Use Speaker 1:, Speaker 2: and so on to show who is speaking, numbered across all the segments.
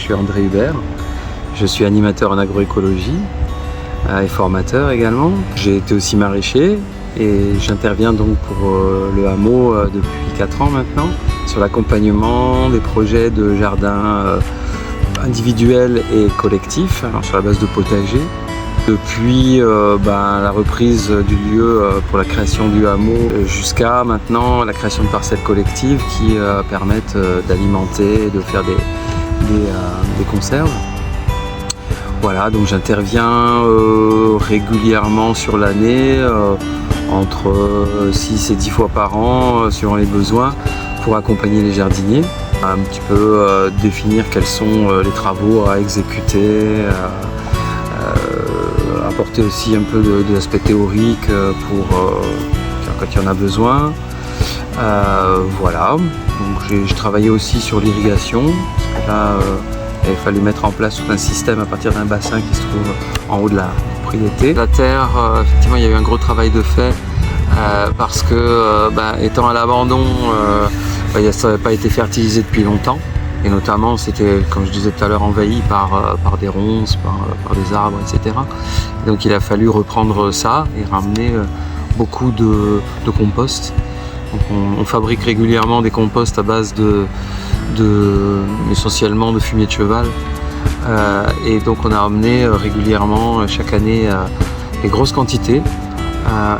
Speaker 1: suis André Hubert. Je suis animateur en agroécologie et formateur également. J'ai été aussi maraîcher et j'interviens donc pour le hameau depuis 4 ans maintenant sur l'accompagnement des projets de jardins individuels et collectifs, alors sur la base de potagers. Depuis la reprise du lieu pour la création du hameau jusqu'à maintenant la création de parcelles collectives qui permettent d'alimenter et de faire des conserves. Voilà, donc j'interviens régulièrement sur l'année, entre 6 et 10 fois par an, suivant les besoins, pour accompagner les jardiniers. Un petit peu définir quels sont les travaux à exécuter, apporter aussi un peu de l'aspect théorique pour quand il y en a besoin. Voilà, donc j'ai travaillé aussi sur l'irrigation, parce que là il a fallu mettre en place tout un système à partir d'un bassin qui se trouve en haut de la propriété. La terre, effectivement il y a eu un gros travail de fait parce que étant à l'abandon, ça n'avait pas été fertilisé depuis longtemps. Et notamment, c'était, comme je disais tout à l'heure, envahi par des ronces, par des arbres, etc. Et donc il a fallu reprendre ça et ramener beaucoup de compost. Donc on fabrique régulièrement des composts à base essentiellement de fumier de cheval. Et donc on a amené régulièrement, chaque année, des grosses quantités.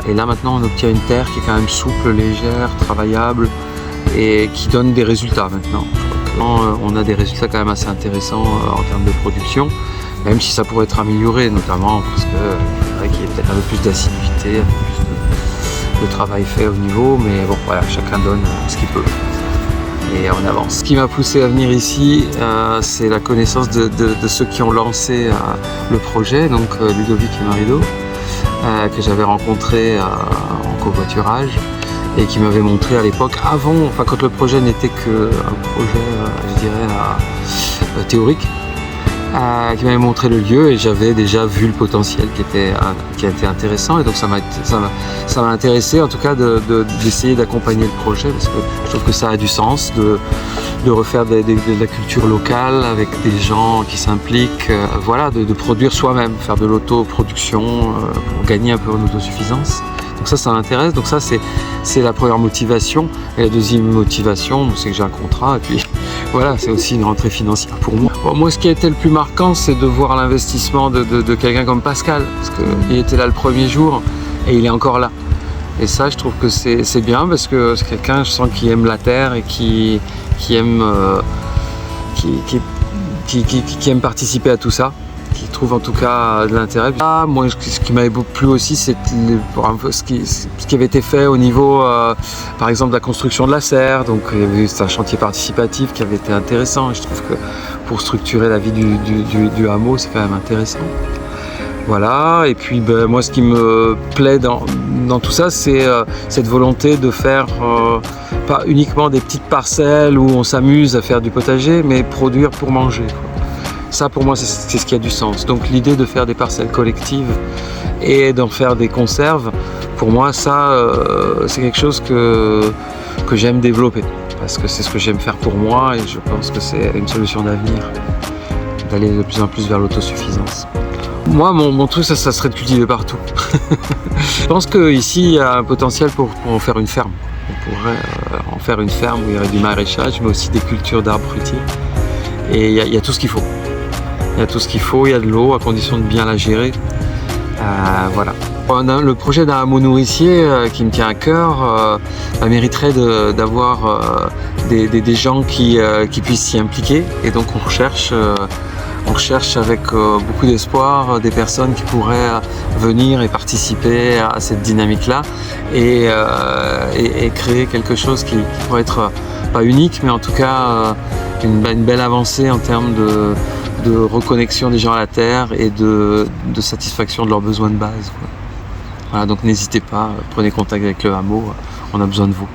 Speaker 1: Et là maintenant on obtient une terre qui est quand même souple, légère, travaillable et qui donne des résultats maintenant. On a des résultats quand même assez intéressants en termes de production, même si ça pourrait être amélioré, notamment parce qu'il y a peut-être un peu plus d'assiduité, un peu plus de travail fait au niveau, mais bon voilà, chacun donne ce qu'il peut et on avance. Ce qui m'a poussé à venir ici, c'est la connaissance de ceux qui ont lancé le projet, donc Ludovic et Marido, que j'avais rencontré en covoiturage. Et qui m'avait montré à l'époque, quand le projet n'était qu'un projet, théorique, qui m'avait montré le lieu et j'avais déjà vu le potentiel qui a été intéressant. Et donc ça m'a intéressé en tout cas d'essayer d'accompagner le projet parce que je trouve que ça a du sens de refaire de la culture locale avec des gens qui s'impliquent, de produire soi-même, faire de l'autoproduction pour gagner un peu en autosuffisance. Donc ça m'intéresse, donc ça c'est la première motivation. Et la deuxième motivation, c'est que j'ai un contrat et puis voilà, c'est aussi une rentrée financière pour moi. Bon, moi ce qui a été le plus marquant, c'est de voir l'investissement de quelqu'un comme Pascal, parce qu'il était là le premier jour et il est encore là. Et ça je trouve que c'est bien parce que c'est quelqu'un, je sens, qui aime la terre et qui aime qui aime participer à tout ça, qui trouve en tout cas de l'intérêt. Moi, ce qui m'avait beaucoup plu aussi, c'est ce qui avait été fait au niveau, par exemple, de la construction de la serre. Donc, c'est un chantier participatif qui avait été intéressant. Et je trouve que pour structurer la vie du hameau, c'est quand même intéressant. Voilà. Et puis, moi, ce qui me plaît dans tout ça, c'est cette volonté de faire pas uniquement des petites parcelles où on s'amuse à faire du potager, mais produire pour manger, quoi. Ça pour moi c'est ce qui a du sens. Donc l'idée de faire des parcelles collectives et d'en faire des conserves, pour moi ça c'est quelque chose que j'aime développer. Parce que c'est ce que j'aime faire pour moi et je pense que c'est une solution d'avenir, d'aller de plus en plus vers l'autosuffisance. Moi mon truc ça serait de cultiver partout. Je pense qu'ici il y a un potentiel pour en faire une ferme. On pourrait en faire une ferme où il y aurait du maraîchage mais aussi des cultures d'arbres fruitiers. Et il y a tout ce qu'il faut. Il y a tout ce qu'il faut, il y a de l'eau, à condition de bien la gérer. Voilà. Le projet d'un hameau nourricier qui me tient à cœur mériterait d'avoir des gens qui puissent s'y impliquer. Et donc on recherche avec beaucoup d'espoir des personnes qui pourraient venir et participer à cette dynamique-là et créer quelque chose qui pourrait être pas unique, mais en tout cas une belle avancée en termes de reconnexion des gens à la terre et de satisfaction de leurs besoins de base, quoi. Voilà, donc n'hésitez pas, prenez contact avec le hameau, on a besoin de vous.